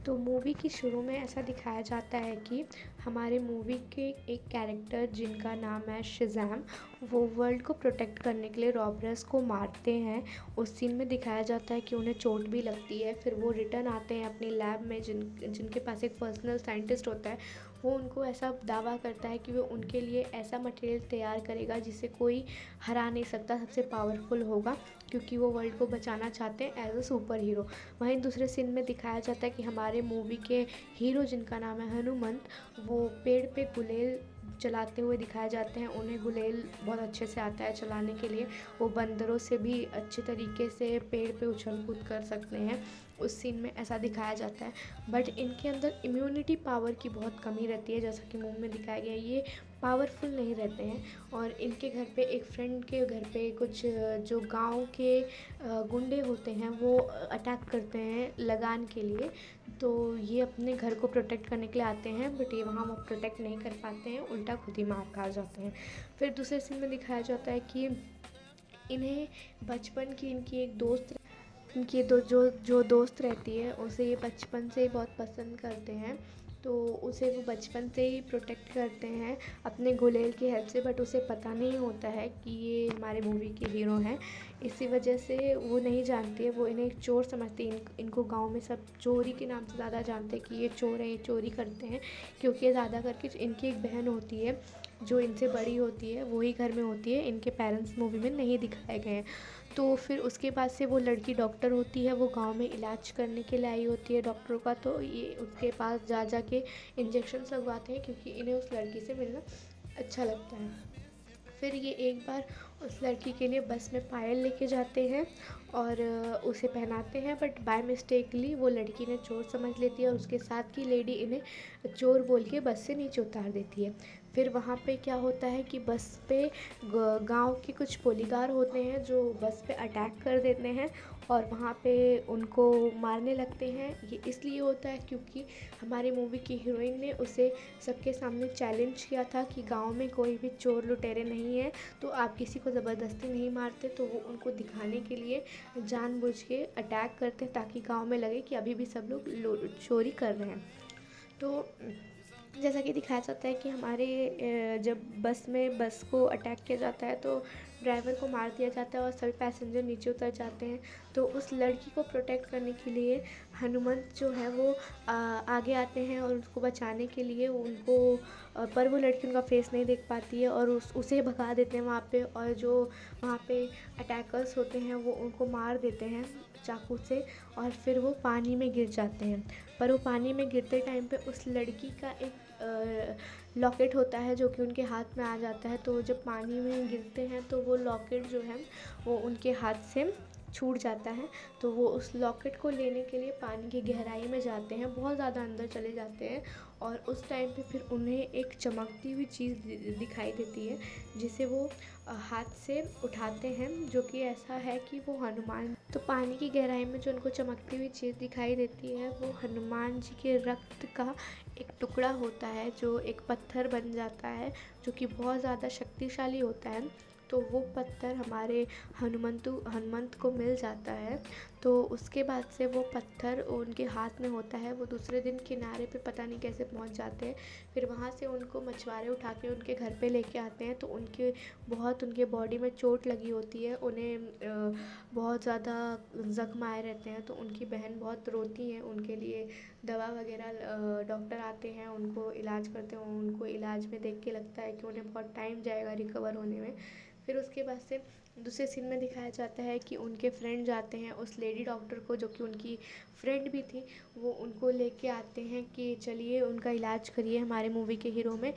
तो मूवी की शुरू में ऐसा दिखाया जाता है कि हमारे मूवी के एक कैरेक्टर जिनका नाम है शिज़ैम, वो वर्ल्ड को प्रोटेक्ट करने के लिए रॉबर्स को मारते हैं। उस सीन में दिखाया जाता है कि उन्हें चोट भी लगती है। फिर वो रिटर्न आते हैं अपनी लैब में, जिनके पास एक पर्सनल साइंटिस्ट होता है। वो उनको ऐसा दावा करता है कि वो उनके लिए ऐसा मटेरियल तैयार करेगा जिसे कोई हरा नहीं सकता, सबसे पावरफुल होगा, क्योंकि वो वर्ल्ड को बचाना चाहते हैं एज अ सुपर हीरो। वहीं दूसरे सीन में दिखाया जाता है कि हमारे मूवी के हीरो जिनका नाम है हनुमंत, वो पेड़ पे गुलेल चलाते हुए दिखाए जाते हैं। उन्हें गुलेल बहुत अच्छे से आता है चलाने के लिए। वो बंदरों से भी अच्छे तरीके से पेड़ पे उछल कूद कर सकते हैं। उस सीन में ऐसा दिखाया जाता है। बट इनके अंदर इम्यूनिटी पावर की बहुत कमी रहती है, जैसा कि मूवी में दिखाया गया है। ये पावरफुल नहीं रहते हैं। और इनके घर पे, एक फ्रेंड के घर पे, कुछ जो गांव के गुंडे होते हैं वो अटैक करते हैं लगान के लिए। तो ये अपने घर को प्रोटेक्ट करने के लिए आते हैं, बट ये वहाँ वो प्रोटेक्ट नहीं कर पाते हैं, उल्टा खुद ही मार खा जाते हैं। फिर दूसरे सीन में दिखाया जाता है कि इन्हें बचपन की इनकी एक दोस्त, इनकी दो जो जो दोस्त रहती है, उसे ये बचपन से ही बहुत पसंद करते हैं। तो उसे वो बचपन से ही प्रोटेक्ट करते हैं अपने गुलेल की हेल्प से, बट उसे पता नहीं होता है कि ये हमारे मूवी के हीरो हैं। इसी वजह से वो नहीं जानती है, वो इन्हें एक चोर समझती है। इनको गांव में सब चोरी के नाम से ज़्यादा जानते हैं कि ये चोर हैं, ये चोरी करते हैं। क्योंकि ये ज़्यादा करके इनकी एक बहन होती है जो इनसे बड़ी होती है, वही घर में होती है। इनके पेरेंट्स मूवी में नहीं दिखाए गए हैं। तो फिर उसके बाद से वो लड़की डॉक्टर होती है, वो गांव में इलाज करने के लिए आई होती है डॉक्टरों का। तो ये उसके पास जा जा के इंजेक्शन्स लगवाते हैं, क्योंकि इन्हें उस लड़की से मिलना अच्छा लगता है। फिर ये एक बार उस लड़की के लिए बस में पायल लेके जाते हैं और उसे पहनाते हैं, बट बाय मिस्टेकली वो लड़की ने चोर समझ लेती है और उसके साथ की लेडी इन्हें चोर बोल के बस से नीचे उतार देती है। फिर वहाँ पे क्या होता है कि बस पे गांव के कुछ पुलिगार होते हैं जो बस पे अटैक कर देते हैं और वहाँ पे उनको मारने लगते हैं। ये इसलिए होता है क्योंकि हमारी मूवी की हीरोइन ने उसे सबके सामने चैलेंज किया था कि गांव में कोई भी चोर लुटेरे नहीं है, तो आप किसी को ज़बरदस्ती नहीं मारते। तो वो उनको दिखाने के लिए जानबूझ के अटैक करते हैं, ताकि गांव में लगे कि अभी भी सब लोग चोरी कर रहे हैं। तो जैसा कि दिखाया जाता है कि हमारे जब बस को अटैक किया जाता है तो ड्राइवर को मार दिया जाता है और सभी पैसेंजर नीचे उतर जाते हैं। तो उस लड़की को प्रोटेक्ट करने के लिए हनुमंत जो है वो आगे आते हैं और उसको बचाने के लिए उनको पर वो लड़की उनका फेस नहीं देख पाती है और उसे भगा देते हैं वहाँ पे। और जो वहाँ पे अटैकर्स होते हैं वो उनको मार देते हैं चाकू से और फिर वो पानी में गिर जाते हैं। पर वो पानी में गिरते टाइम पे उस लड़की का एक लॉकेट होता है जो कि उनके हाथ में आ जाता है। तो जब पानी में गिरते हैं तो वो लॉकेट जो है वो उनके हाथ से छूट जाता है। तो वो उस लॉकेट को लेने के लिए पानी की गहराई में जाते हैं, बहुत ज़्यादा अंदर चले जाते हैं। और उस टाइम पे फिर उन्हें एक चमकती हुई चीज़ दिखाई देती है, जिसे वो हाथ से उठाते हैं, जो कि ऐसा है कि वो हनुमान। तो पानी की गहराई में जो उनको चमकती हुई चीज़ दिखाई देती है वो हनुमान जी के रक्त का एक टुकड़ा होता है, जो एक पत्थर बन जाता है, जो कि बहुत ज़्यादा शक्तिशाली होता है। तो वो पत्थर हमारे हनुमंत को मिल जाता है। तो उसके बाद से वो पत्थर उनके हाथ में होता है। वो दूसरे दिन किनारे पे पता नहीं कैसे पहुंच जाते हैं। फिर वहाँ से उनको मछुआरे उठा के उनके घर पे लेके आते हैं। तो उनके बॉडी में चोट लगी होती है, उन्हें बहुत ज़्यादा ज़ख्म आए रहते हैं। तो उनकी बहन बहुत रोती हैं, उनके लिए दवा वगैरह डॉक्टर आते हैं, उनको इलाज करते हैं। उनको इलाज में देख के लगता है कि उन्हें बहुत टाइम जाएगा रिकवर होने में। फिर उसके बाद से दूसरे सीन में दिखाया जाता है कि उनके फ्रेंड जाते हैं उस लेडी डॉक्टर को, जो कि उनकी फ्रेंड भी थी, वो उनको लेके आते हैं कि चलिए उनका इलाज करिए हमारे मूवी के हीरो में,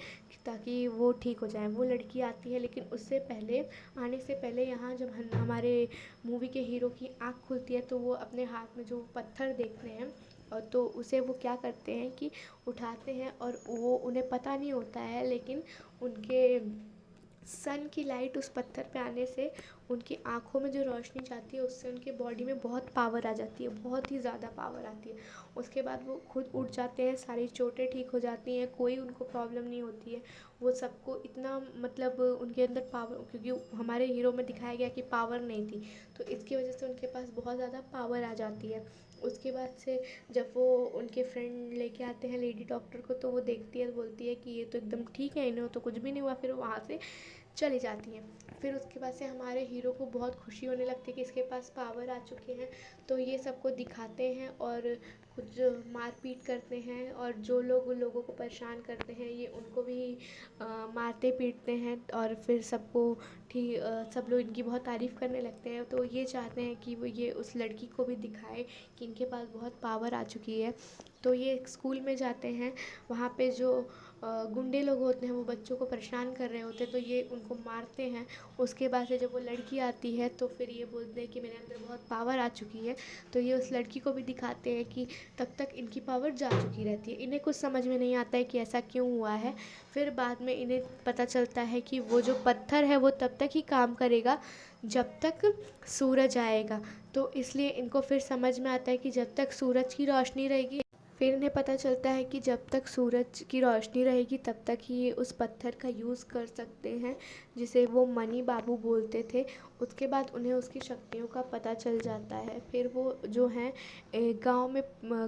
ताकि वो ठीक हो जाए। वो लड़की आती है, लेकिन उससे पहले, आने से पहले, यहाँ जब हमारे मूवी के हीरो की आँख खुलती है तो वो अपने हाथ में जो पत्थर देखते हैं, और तो उसे वो क्या करते हैं कि उठाते हैं। और वो उन्हें पता नहीं होता है, लेकिन उनके सन की लाइट उस पत्थर पे आने से उनकी आँखों में जो रोशनी जाती है उससे उनके बॉडी में बहुत पावर आ जाती है, बहुत ही ज़्यादा पावर आती है। उसके बाद वो खुद उठ जाते हैं, सारी चोटें ठीक हो जाती हैं, कोई उनको प्रॉब्लम नहीं होती है। वो सबको इतना, मतलब उनके अंदर पावर, क्योंकि हमारे हीरो में दिखाया गया कि पावर नहीं थी, तो इसकी वजह से उनके पास बहुत ज़्यादा पावर आ जाती है। उसके बाद से जब वो उनके फ्रेंड लेके आते हैं लेडी डॉक्टर को, तो वो देखती है, बोलती है कि ये तो एकदम ठीक है, इन्हें तो कुछ भी नहीं हुआ, फिर वो वहाँ से चली जाती हैं। फिर उसके बाद से हमारे हीरो को बहुत खुशी होने लगती है कि इसके पास पावर आ चुके हैं, तो ये सबको दिखाते हैं और कुछ मारपीट करते हैं, और जो लोग उन लोगों को परेशान करते हैं ये उनको भी मारते पीटते हैं, और फिर सब लोग इनकी बहुत तारीफ़ करने लगते हैं। तो ये चाहते हैं कि वो ये उस लड़की को भी दिखाए कि इनके पास बहुत पावर आ चुकी है। तो ये एक स्कूल में जाते हैं, वहाँ पे जो गुंडे लोग होते हैं वो बच्चों को परेशान कर रहे होते हैं, तो ये उनको मारते हैं। उसके बाद से जब वो लड़की आती है तो फिर ये बोलते हैं कि मेरे अंदर बहुत पावर आ चुकी है, तो ये उस लड़की को भी दिखाते हैं कि तब तक इनकी पावर जा चुकी रहती है। इन्हें कुछ समझ में नहीं आता है कि ऐसा क्यों हुआ है। फिर बाद में इन्हें पता चलता है कि वो जो पत्थर है वो तब तक ही काम करेगा जब तक सूरज आएगा, तो इसलिए इनको फिर समझ में आता है कि जब तक सूरज की रोशनी रहेगी, फिर इन्हें पता चलता है कि जब तक सूरज की रोशनी रहेगी तब तक ही ये उस पत्थर का यूज़ कर सकते हैं, जिसे वो मनी बाबू बोलते थे। उसके बाद उन्हें उसकी शक्तियों का पता चल जाता है। फिर वो जो हैं गांव में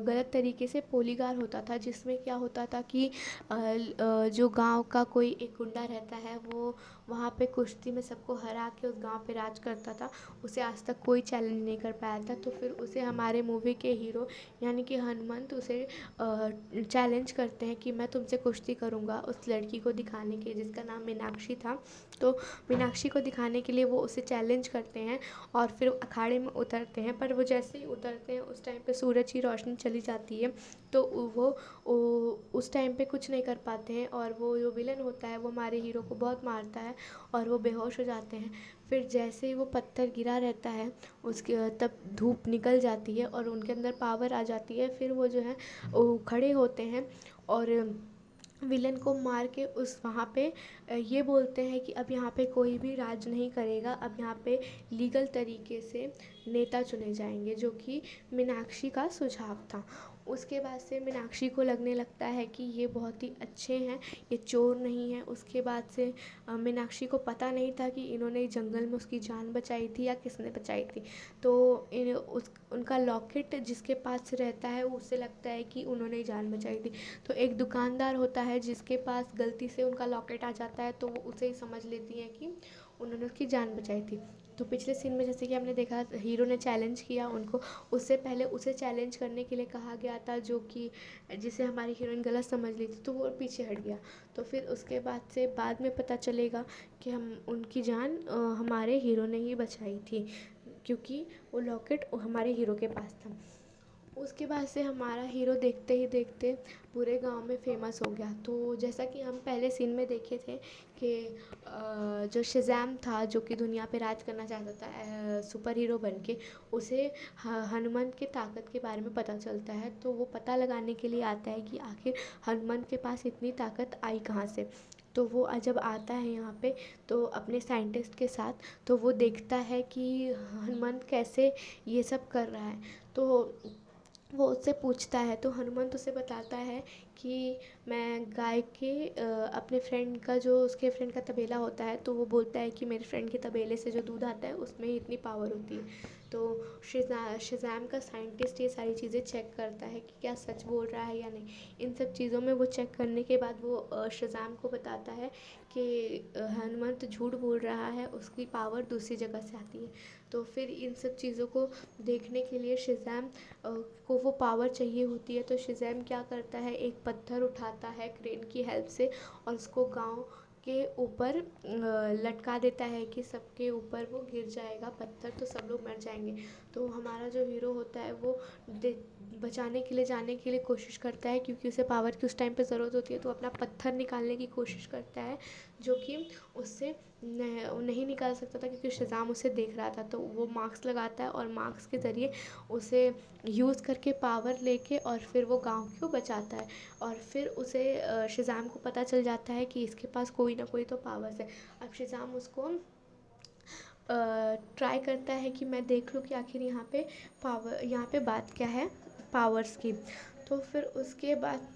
गलत तरीके से पोलीगार होता था, जिसमें क्या होता था कि जो गांव का कोई एक गुंडा रहता है वो वहाँ पे कुश्ती में सबको हरा के उस गांव पे राज करता था। उसे आज तक कोई चैलेंज नहीं कर पाया था। तो फिर उसे हमारे मूवी के हीरो यानी कि हनुमंत उसे चैलेंज करते हैं कि मैं तुमसे कुश्ती करूँगा, उस लड़की को दिखाने के, जिसका नाम मीनाक्षी था। तो मीनाक्षी को दिखाने के लिए वो उसे चैलेंज करते हैं और फिर अखाड़े में उतरते हैं। पर वो जैसे ही उतरते हैं उस टाइम पे सूरज की रोशनी चली जाती है, तो उस टाइम पे कुछ नहीं कर पाते हैं, और वो जो विलन होता है वो हमारे हीरो को बहुत मारता है और वो बेहोश हो जाते हैं। फिर जैसे ही वो पत्थर गिरा रहता है उसके तब धूप निकल जाती है और उनके अंदर पावर आ जाती है। फिर वो जो है वो खड़े होते हैं और विलन को मार के उस वहाँ पे ये बोलते हैं कि अब यहाँ पे कोई भी राज नहीं करेगा, अब यहाँ पे लीगल तरीके से नेता चुने जाएंगे, जो कि मीनाक्षी का सुझाव था। उसके बाद से मीनाक्षी को लगने लगता है कि ये बहुत ही अच्छे हैं, ये चोर नहीं है। उसके बाद से मीनाक्षी को पता नहीं था कि इन्होंने जंगल में उसकी जान बचाई थी या किसने बचाई थी। तो उनका लॉकेट जिसके पास रहता है उससे लगता है कि उन्होंने ही जान बचाई थी। तो एक दुकानदार होता है जिसके पास गलती से उनका लॉकेट आ जाता है, तो वो उसे ही समझ लेती हैं कि उन्होंने उसकी जान बचाई थी। तो पिछले सीन में जैसे कि हमने देखा हीरो ने चैलेंज किया उनको, उससे पहले उसे चैलेंज करने के लिए कहा गया था, जो कि जिसे हमारी हीरोइन गलत समझ ली थी, तो वो पीछे हट गया। तो फिर उसके बाद से बाद में पता चलेगा कि हम उनकी जान हमारे हीरो ने ही बचाई थी, क्योंकि वो लॉकेट हमारे हीरो के पास था। उसके बाद से हमारा हीरो देखते ही देखते पूरे गांव में फेमस हो गया। तो जैसा कि हम पहले सीन में देखे थे कि जो शेज़ैम था, जो कि दुनिया पे राज करना चाहता था सुपर हीरो बन के, उसे हनुमंत के ताकत के बारे में पता चलता है। तो वो पता लगाने के लिए आता है कि आखिर हनुमंत के पास इतनी ताकत आई कहाँ से। तो वो जब आता है यहाँ पे तो अपने साइंटिस्ट के साथ, तो वो देखता है कि हनुमंत कैसे ये सब कर रहा है। तो वो उससे पूछता है, तो हनुमंत उसे बताता है कि मैं गाय के अपने फ्रेंड का, जो उसके फ्रेंड का तबेला होता है, तो वो बोलता है कि मेरे फ्रेंड के तबेले से जो दूध आता है उसमें ही इतनी पावर होती है। तो शेज़ैम का साइंटिस्ट ये सारी चीज़ें चेक करता है कि क्या सच बोल रहा है या नहीं। इन सब चीज़ों में वो चेक करने के बाद वो शेज़ैम को बताता है कि हनुमंत झूठ बोल रहा है, उसकी पावर दूसरी जगह से आती है। तो फिर इन सब चीज़ों को देखने के लिए शेज़ैम को वो पावर चाहिए होती है। तो शेज़ैम क्या करता है, एक पत्थर उठाता है क्रेन की हेल्प से और उसको गांव के ऊपर लटका देता है कि सबके ऊपर वो गिर जाएगा पत्थर, तो सब लोग मर जाएंगे। तो हमारा जो हीरो होता है वो बचाने के लिए जाने के लिए कोशिश करता है, क्योंकि उसे पावर की उस टाइम पे ज़रूरत होती है, तो अपना पत्थर निकालने की कोशिश करता है, जो कि उससे नहीं निकाल सकता था क्योंकि शेज़ाम उसे देख रहा था। तो वो मास्क लगाता है और मास्क के ज़रिए उसे यूज़ करके पावर लेके और फिर वो गांव को बचाता है। और फिर उसे शेज़ाम को पता चल जाता है कि इसके पास कोई ना कोई तो पावर्स है। अब शेज़ाम उसको ट्राई करता है कि मैं देख लूँ कि आखिर यहाँ पे बात क्या है पावर्स की। तो फिर उसके बाद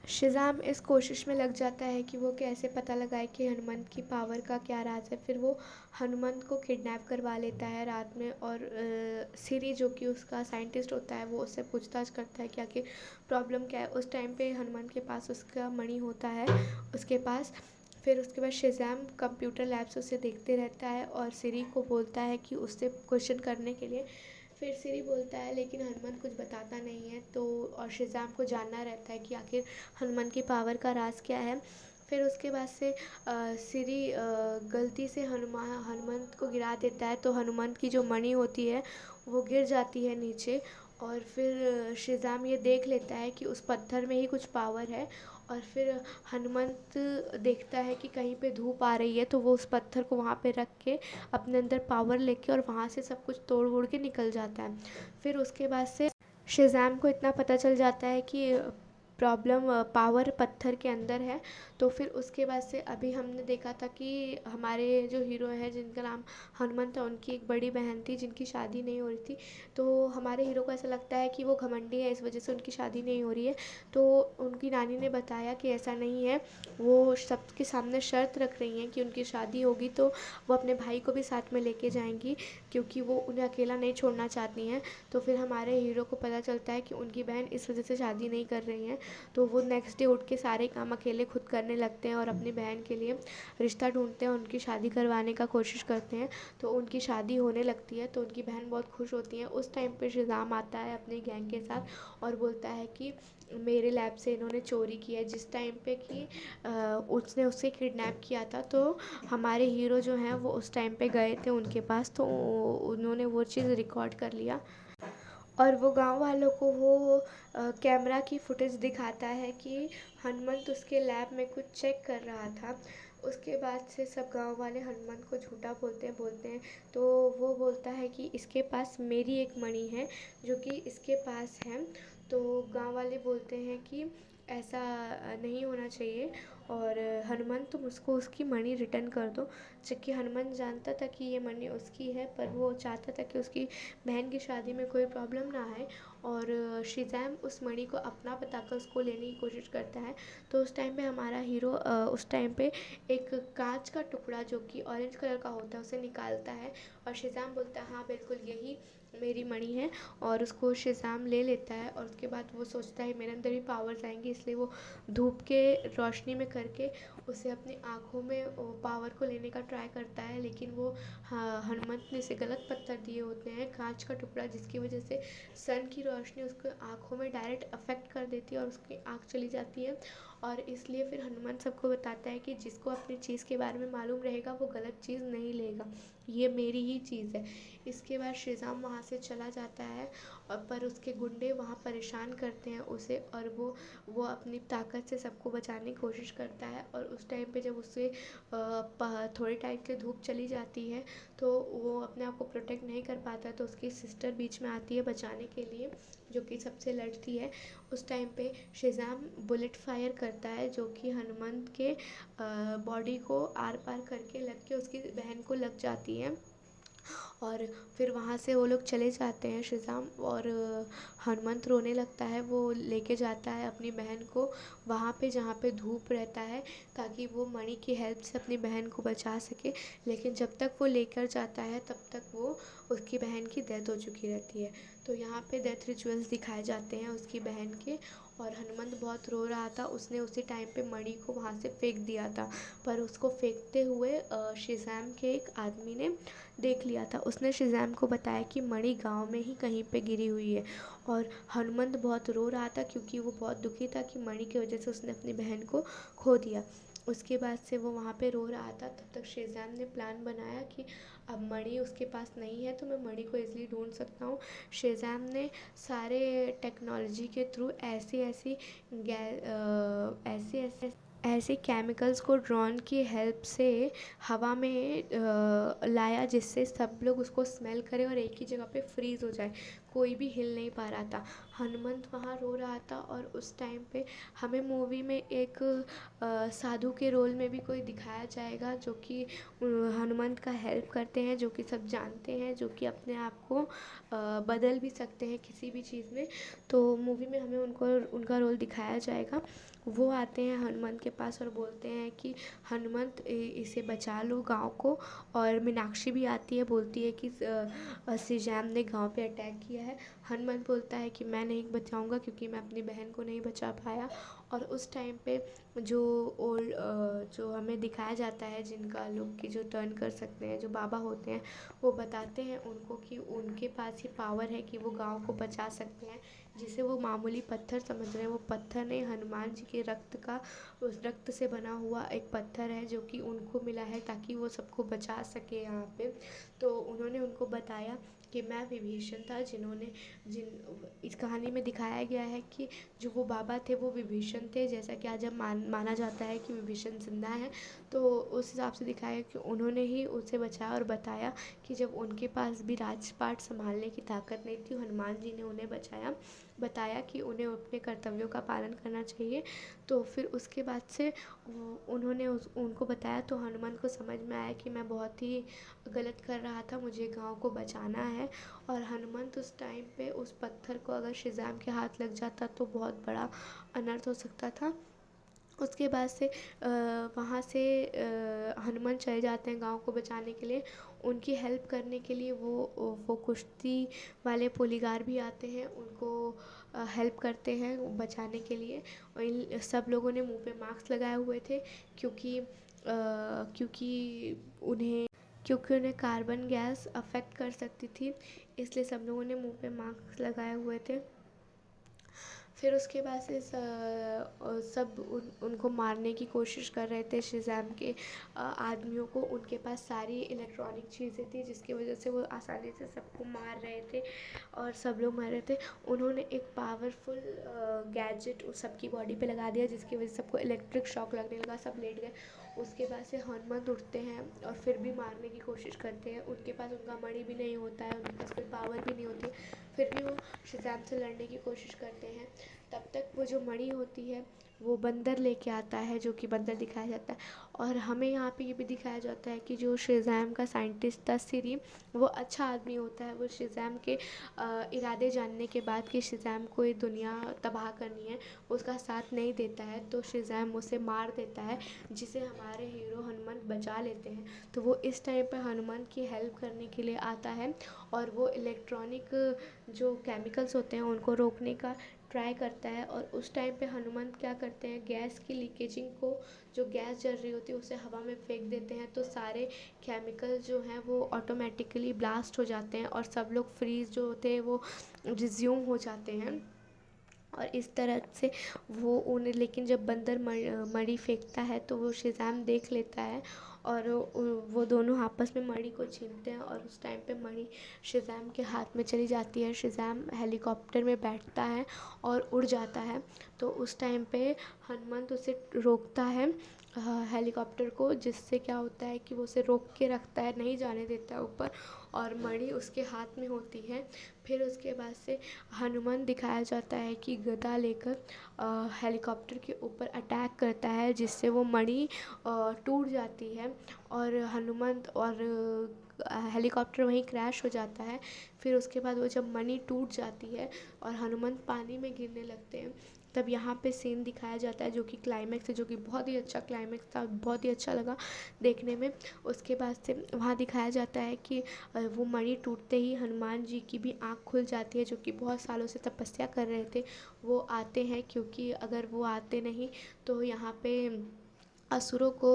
शिज़ाम इस कोशिश में लग जाता है कि वो कैसे पता लगाए कि हनुमंत की पावर का क्या राज है। फिर वो हनुमंत को किडनैप करवा लेता है रात में, और सिरी जो कि उसका साइंटिस्ट होता है वो उससे पूछताछ करता है कि आखिर प्रॉब्लम क्या है। उस टाइम पे हनुमंत के पास उसका मणि होता है उसके पास। फिर उसके बाद शिज़ाम कंप्यूटर लैब से उसे देखते रहता है और सिरी को बोलता है कि उससे क्वेश्चन करने के लिए। फिर सिरी बोलता है लेकिन हनुमंत कुछ बताता नहीं है, तो और शिज़ाम को जानना रहता है कि आखिर हनुमंत की पावर का राज क्या है। फिर उसके बाद से सिरी गलती से हनुमंत को गिरा देता है, तो हनुमंत की जो मणि होती है वो गिर जाती है नीचे। और फिर शिज़ाम ये देख लेता है कि उस पत्थर में ही कुछ पावर है। और फिर हनुमंत देखता है कि कहीं पे धूप आ रही है, तो वो उस पत्थर को वहाँ पे रख के अपने अंदर पावर लेके और वहाँ से सब कुछ तोड़ वोड़ के निकल जाता है। फिर उसके बाद से शिज़ाम को इतना पता चल जाता है कि प्रॉब्लम पावर पत्थर के अंदर है। तो फिर उसके बाद से अभी हमने देखा था कि हमारे जो हीरो हैं जिनका नाम हनुमंत है, उनकी एक बड़ी बहन थी जिनकी शादी नहीं हो रही थी। तो हमारे हीरो को ऐसा लगता है कि वो घमंडी है, इस वजह से उनकी शादी नहीं हो रही है। तो उनकी नानी ने बताया कि ऐसा नहीं है, वो सबके सामने शर्त रख रही हैं कि उनकी शादी होगी तो वो अपने भाई को भी साथ में लेके जाएंगी, क्योंकि वो उन्हें अकेला नहीं छोड़ना चाहती हैं। तो फिर हमारे हीरो को पता चलता है कि उनकी बहन इस वजह से शादी नहीं कर रही हैं। तो वो नेक्स्ट डे उठ के सारे काम अकेले खुद करने लगते हैं और अपनी बहन के लिए रिश्ता ढूंढते हैं, उनकी शादी करवाने का कोशिश करते हैं। तो उनकी शादी होने लगती है, तो उनकी बहन बहुत खुश होती है। उस टाइम पे शिज़ाम आता है अपनी गैंग के साथ और बोलता है कि मेरे लैब से इन्होंने चोरी किया है। जिस टाइम पे कि उसने उसे किडनैप किया था, तो हमारे हीरो जो हैं वो उस टाइम पे गए थे उनके पास, तो उन्होंने वो चीज़ रिकॉर्ड कर लिया। और वो गांव वालों को वो कैमरा की फुटेज दिखाता है कि हनुमंत उसके लैब में कुछ चेक कर रहा था। उसके बाद से सब गांव वाले हनुमंत को झूठा बोलते हैं। तो वो बोलता है कि इसके पास मेरी एक मणि है जो कि इसके पास है। तो गांव वाले बोलते हैं कि ऐसा नहीं होना चाहिए, और हनुमंत तुम उसको उसकी मणि रिटर्न कर दो। जबकि हनुमंत जानता था कि ये मणि उसकी है, पर वो चाहता था कि उसकी बहन की शादी में कोई प्रॉब्लम ना आए। और शिज़ैम उस मणि को अपना बताकर उसको लेने की कोशिश करता है। तो उस टाइम पे हमारा हीरो उस टाइम पे एक कांच का टुकड़ा जो कि ऑरेंज कलर का होता है उसे निकालता है, और शिज़ैम बोलता है हाँ बिल्कुल यही मेरी मणि है। और उसको शिज़ाम ले लेता है, और उसके बाद वो सोचता है मेरे अंदर भी पावर्स आएंगी, इसलिए वो धूप के रोशनी में करके उसे अपनी आँखों में पावर को लेने का ट्राई करता है। लेकिन वो हनुमंत ने इसे गलत पत्थर दिए होते हैं, कांच का टुकड़ा, जिसकी वजह से सन की रोशनी उसको आँखों में डायरेक्ट अफेक्ट कर देती है और उसकी आँख चली जाती है। और इसलिए फिर हनुमान सबको बताता है कि जिसको अपनी चीज़ के बारे में मालूम रहेगा वो गलत चीज़ नहीं लेगा, ये मेरी ही चीज़ है। इसके बाद शिज़ाम वहाँ से चला जाता है, और पर उसके गुंडे वहाँ परेशान करते हैं उसे, और वो अपनी ताकत से सबको बचाने की कोशिश करता है। और उस टाइम पे जब उससे थोड़े टाइम के धूप चली जाती है, तो वो अपने आप को प्रोटेक्ट नहीं कर पाता, तो उसकी सिस्टर बीच में आती है बचाने के लिए, जो कि सबसे लड़ती है। उस टाइम पे शिज़ाम बुलेट फायर करता है जो कि हनुमंत के बॉडी को आर पार करके लग के उसकी बहन को लग जाती है। और फिर वहाँ से वो लोग चले जाते हैं शिज़ाम, और हनुमंत रोने लगता है। वो लेके जाता है अपनी बहन को वहाँ पे जहाँ पे धूप रहता है, ताकि वो मणि की हेल्प से अपनी बहन को बचा सके। लेकिन जब तक वो लेकर जाता है तब तक वो उसकी बहन की डेथ हो चुकी रहती है। तो यहाँ पे डेथ रिचुअल्स दिखाए जाते हैं उसकी बहन के। और हनुमंत बहुत रो रहा था, उसने उसी टाइम पे मणि को वहाँ से फेंक दिया था, पर उसको फेंकते हुए शिज़ैम के एक आदमी ने देख लिया था। उसने शिज़ैम को बताया कि मणि गांव में ही कहीं पे गिरी हुई है। और हनुमंत बहुत रो रहा था क्योंकि वो बहुत दुखी था कि मणि की वजह से उसने अपनी बहन को खो दिया। उसके बाद से वो वहाँ पे रो रहा था, तब तक शिज़ैम ने प्लान बनाया कि अब मणि उसके पास नहीं है तो मैं मणि को ईज़िली ढूंढ सकता हूँ। शिज़ैम ने सारे टेक्नोलॉजी के थ्रू ऐसे केमिकल्स को ड्रोन की हेल्प से हवा में लाया, जिससे सब लोग उसको स्मेल करें और एक ही जगह पे फ्रीज़ हो जाए। कोई भी हिल नहीं पा रहा था। हनुमंत वहाँ रो रहा था और उस टाइम पे हमें मूवी में एक साधु के रोल में भी कोई दिखाया जाएगा जो कि हनुमंत का हेल्प करते हैं, जो कि सब जानते हैं, जो कि अपने आप को बदल भी सकते हैं किसी भी चीज़ में। तो मूवी में हमें उनका रोल दिखाया जाएगा। वो आते हैं हनुमंत के पास और बोलते हैं कि हनुमंत इसे बचा लो गाँव को। और मीनाक्षी भी आती है, बोलती है कि श्रीजैम ने गांव पे अटैक किया है। हनुमंत बोलता है कि मैं नहीं बचाऊंगा क्योंकि मैं अपनी बहन को नहीं बचा पाया। और उस टाइम पे जो ओल्ड जो हमें दिखाया जाता है, जिनका लोग की जो टर्न कर सकते हैं, जो बाबा होते हैं, वो बताते हैं उनको कि उनके पास ही पावर है कि वो गांव को बचा सकते हैं। जिसे वो मामूली पत्थर समझ रहे हैं, वो पत्थर नहीं, हनुमान जी के रक्त का, उस रक्त से बना हुआ एक पत्थर है जो कि उनको मिला है ताकि वो सबको बचा सके यहाँ पे। तो उन्होंने उनको बताया कि मैं विभीषण था, जिन इस कहानी में दिखाया गया है कि जो वो बाबा थे वो विभीषण थे। जैसा कि आज अब माना जाता है कि विभीषण जिंदा है, तो उस हिसाब से दिखाया कि उन्होंने ही उसे बचाया और बताया कि जब उनके पास भी राजपाट संभालने की ताकत नहीं थी, हनुमान जी ने उन्हें बताया कि उन्हें अपने कर्तव्यों का पालन करना चाहिए। तो फिर उसके बाद से उन्होंने उनको बताया, तो हनुमान को समझ में आया कि मैं बहुत ही गलत कर रहा था, मुझे गांव को बचाना है। और हनुमंत उस टाइम पे उस पत्थर को अगर शिज़ाम के हाथ लग जाता तो बहुत बड़ा अनर्थ हो सकता था। उसके बाद से वहाँ से हनुमान चले जाते हैं गांव को बचाने के लिए। उनकी हेल्प करने के लिए वो कुश्ती वाले पुलिगार भी आते हैं, उनको हेल्प करते हैं बचाने के लिए। और इन सब लोगों ने मुंह पे मास्क लगाए हुए थे क्योंकि क्योंकि उन्हें क्योंकि उन्हें कार्बन गैस अफेक्ट कर सकती थी, इसलिए सब लोगों ने मुंह पे मास्क लगाए हुए थे। फिर उसके बाद से सब उनको मारने की कोशिश कर रहे थे शिज़ैम के आदमियों को। उनके पास सारी इलेक्ट्रॉनिक चीज़ें थी जिसकी वजह से वो आसानी से सबको मार रहे थे और सब लोग मर रहे थे। उन्होंने एक पावरफुल गैजेट सबकी बॉडी पे लगा दिया जिसकी वजह से सबको इलेक्ट्रिक शॉक लगने लगा, सब लेट गए। उसके बाद से हनुमंत उठते हैं और फिर भी मारने की कोशिश करते हैं। उनके पास उनका मणि भी नहीं होता है, उनके पास कोई पावर भी नहीं होती, फिर भी वो शिज़ैम से लड़ने की कोशिश करते हैं। तब तक वो जो मणि होती है वो बंदर लेके आता है, जो कि बंदर दिखाया जाता है। और हमें यहाँ पे ये भी दिखाया जाता है कि जो शिज़ैम का साइंटिस्ट था सिरी, वो अच्छा आदमी होता है। वो शिज़ैम के इरादे जानने के बाद कि शिज़ैम को ये दुनिया तबाह करनी है, उसका साथ नहीं देता है, तो शिज़ैम उसे मार देता है, जिसे हमारे हीरो हनुमंत बचा लेते हैं। तो वो इस टाइम पर हनुमंत की हेल्प करने के लिए आता है और वो इलेक्ट्रॉनिक जो केमिकल्स होते हैं उनको रोकने का ट्राई करता है। और उस टाइम पे हनुमंत क्या करते हैं, गैस की लीकेजिंग को, जो गैस जल रही होती है उसे हवा में फेंक देते हैं, तो सारे केमिकल जो हैं वो ऑटोमेटिकली ब्लास्ट हो जाते हैं और सब लोग फ्रीज जो होते हैं वो रिज्यूम हो जाते हैं। और इस तरह से वो उन्हें, लेकिन जब बंदर मणि फेंकता है तो वो शिज़ैम देख लेता है और वो दोनों आपस में मणि को छीनते हैं और उस टाइम पे मणि शिज़ैम के हाथ में चली जाती है। शिज़ैम हेलीकॉप्टर में बैठता है और उड़ जाता है। तो उस टाइम पे हनुमंत उसे रोकता है हेलीकॉप्टर को, जिससे क्या होता है कि वो उसे रोक के रखता है, नहीं जाने देता है ऊपर, और मणि उसके हाथ में होती है। फिर उसके बाद से हनुमान दिखाया जाता है कि गदा लेकर हेलीकॉप्टर के ऊपर अटैक करता है, जिससे वो मणि टूट जाती है और हनुमंत और हेलीकॉप्टर वहीं क्रैश हो जाता है। फिर उसके बाद वो जब मणि टूट जाती है और हनुमंत पानी में गिरने लगते हैं, तब यहाँ पे सीन दिखाया जाता है जो कि क्लाइमैक्स है, जो कि बहुत ही अच्छा क्लाइमैक्स था, बहुत ही अच्छा लगा देखने में। उसके बाद से वहाँ दिखाया जाता है कि वो मणि टूटते ही हनुमान जी की भी आँख खुल जाती है, जो कि बहुत सालों से तपस्या कर रहे थे। वो आते हैं क्योंकि अगर वो आते नहीं तो यहाँ पे असुरों को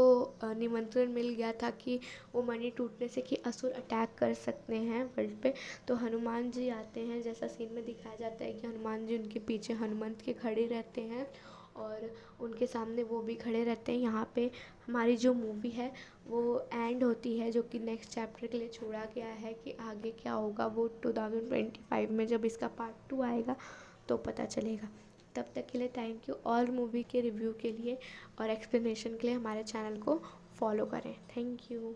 निमंत्रण मिल गया था कि वो मणि टूटने से कि असुर अटैक कर सकते हैं वर्ल्ड पे। तो हनुमान जी आते हैं, जैसा सीन में दिखाया जाता है कि हनुमान जी उनके पीछे हनुमंत के खड़े रहते हैं और उनके सामने वो भी खड़े रहते हैं। यहाँ पे हमारी जो मूवी है वो एंड होती है, जो कि नेक्स्ट चैप्टर के लिए छोड़ा गया है कि आगे क्या होगा वो 2025 में जब इसका पार्ट 2 आएगा तो पता चलेगा। तब तक के लिए थैंक यू। और मूवी के रिव्यू के लिए और एक्सप्लेनेशन के लिए हमारे चैनल को फॉलो करें। Thank you.